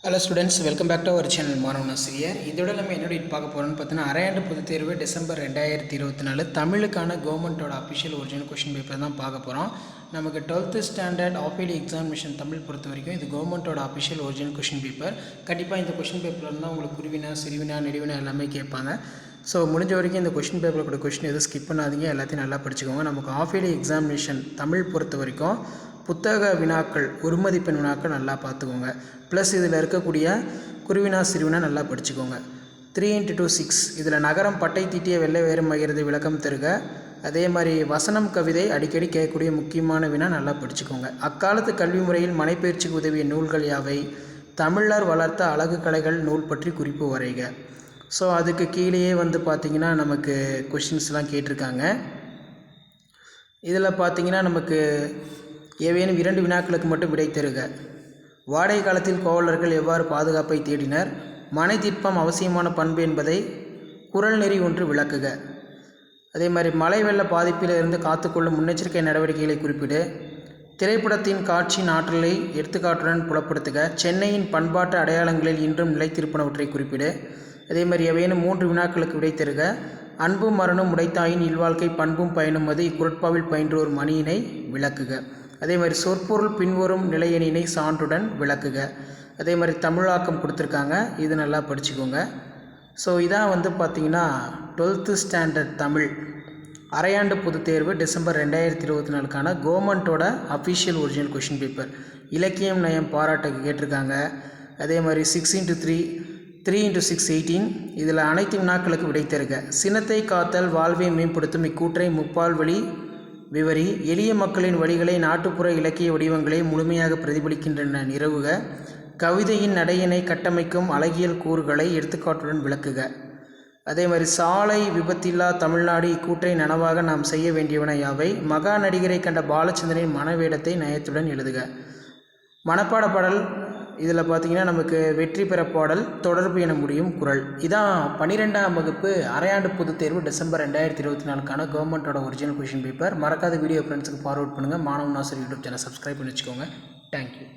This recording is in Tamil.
Hello students, welcome back to our channel மாணவன் ஆசிரியர். இதோட நம்ம என்னோட பார்க்க போகிறோம்னு பார்த்தீங்கன்னா, அரையாண்டு பொதுத் தேர்வு டிசம்பர் 2024 தமிழுக்கான கவர்மெண்ட்டோட அஃபிஷியல் ஒரிஜினல் கொஷின் பேப்பர் தான் பார்க்க போகிறோம். நமக்கு 12th standard half yearly examination Tamil பொறுத்த வரைக்கும் இது கவர்மெண்ட்டோட அஃபிஷியல் ஒரிஜினல் கொஷின் பேப்பர். கண்டிப்பாக இந்த கொஷின் பேப்பரில் இருந்தால் உங்களுக்கு குருவினா, சிறுவினா, நெடுவினா எல்லாமே கேட்பாங்க. ஸோ முடிஞ்ச வரைக்கும் இந்த கொஷின் பேப்பரில் கூட கொஷின் எதுவும் ஸ்கிப் பண்ணாதீங்க, எல்லாத்தையும் நல்லா படிச்சுக்கோங்க. நமக்கு ஆஃபேலி எக்ஸாமினேஷன் தமிழ் பொறுத்த வரைக்கும் புத்தக வினாக்கள், ஒரு மதிப்பெண் வினாக்கள் நல்லா பார்த்துக்கோங்க. ப்ளஸ் இதில் இருக்கக்கூடிய குருவினா, சிறுவினா நல்லா படிச்சுக்கோங்க. 3x2 6 இதில் நகரம் பட்டை தீட்டிய வெள்ளை வேறும் மகிறது விளக்கம் தருக. அதே மாதிரி வசனம் கவிதை அடிக்கடி கேட்கக்கூடிய முக்கியமான வினா நல்லா படிச்சுக்கோங்க. அக்காலத்து கல்வி முறையில் மனைப்பயிற்சிக்கு உதவிய நூல்கள் யாவை? தமிழர் வளர்த்த அழகு கலைகள் நூல் பற்றி குறிப்பு வரைக. ஸோ அதுக்கு கீழேயே பார்த்திங்கன்னா நமக்கு கொஷின்ஸ்லாம் கேட்டிருக்காங்க. இதில் பார்த்திங்கன்னா நமக்கு ஏதேனும் 2 வினாக்களுக்கு மட்டும் விடை தருக. வாடகை காலத்தில் கோவலர்கள் எவ்வாறு பாதுகாப்பை தேடினர்? மனை தீர்ப்பம் அவசியமான பண்பு என்பதை குறள் நெறி ஒன்று விளக்குக. அதே மாதிரி மழை வெள்ள பாதிப்பில் இருந்து காத்துக்கொள்ளும் முன்னெச்சரிக்கை நடவடிக்கைகளை குறிப்பிடு. திரைப்படத்தின் காட்சியின் ஆற்றலை எடுத்துக்காட்டுடன் புலப்படுத்துக. சென்னையின் பண்பாட்டு அடையாளங்களில் இன்றும் நிலைத்திருப்பனவற்றை குறிப்பிடு. அதே மாதிரி எவையேனும் 3 வினாக்களுக்கு விடை தருக. அன்பும் மரணம் உடைத்தாயின் இல்வாழ்க்கை பண்பும் பயனும் அது இக்குறட்பாவில் பயின்ற ஒரு மணியினை விளக்குக. அதே மாதிரி சொற்பொருள் பின்வரும் நிலையணியினை சான்றுடன் விளக்குக. அதே மாதிரி தமிழாக்கம் கொடுத்துருக்காங்க, இது நல்லா படிச்சுக்கோங்க. ஸோ இதான் பார்த்திங்கன்னா 12th ஸ்டாண்டர்ட் தமிழ் அரையாண்டு பொதுத் தேர்வு டிசம்பர் 2024க்கான கவர்மெண்ட்டோட அஃபிஷியல் ஒரிஜினல் கொஷின் பேப்பர். இலக்கியம் நயம் பாராட்டுக்கு கேட்டிருக்காங்க. அதே மாதிரி 6x3 3x6 18 இதில் அனைத்து வினாக்களுக்கு விடை தருக. சினத்தை காத்தல் வாழ்வை மேம்படுத்தும் இக்கூற்றை முப்பால் வழி விவரி. எளிய மக்களின் வழிகளை நாட்டுப்புற இலக்கிய வடிவங்களை முழுமையாக பிரதிபலிக்கின்றன நிறுவுக. கவிதையின் நடையினை கட்டமைக்கும் அழகியல் கூறுகளை எடுத்துக்காட்டுடன் விளக்குக. அதே மாதிரி சாலை விபத்தில்லா தமிழ்நாடு இக்கூற்றை நனவாக நாம் செய்ய வேண்டியவன யாவை? மகா நடிகரை கண்ட பாலச்சந்திரனின் மனவேடத்தை நயத்துடன் எழுதுக. மனப்பாட பாடல் இதில் பார்த்திங்கன்னா நமக்கு வெற்றி பெற பாடல் தொடர்பு என முடியும் குறள். இதான் 12ஆம் வகுப்பு அரையாண்டு பொதுத் தேர்வு டிசம்பர் 2024க்கான கவர்மெண்ட்டோட ஒரிஜினல் கொஷின் பேப்பர். மறக்காத வீடியோ ஃப்ரெண்ட்ஸுக்கு ஃபார்வர்ட் பண்ணுங்கள். மாணவன் ஆசிரியர் யூடியூப் சேனல் சப்ஸ்கிரைப் பண்ணி வச்சுக்கோங்க. தேங்க்யூ.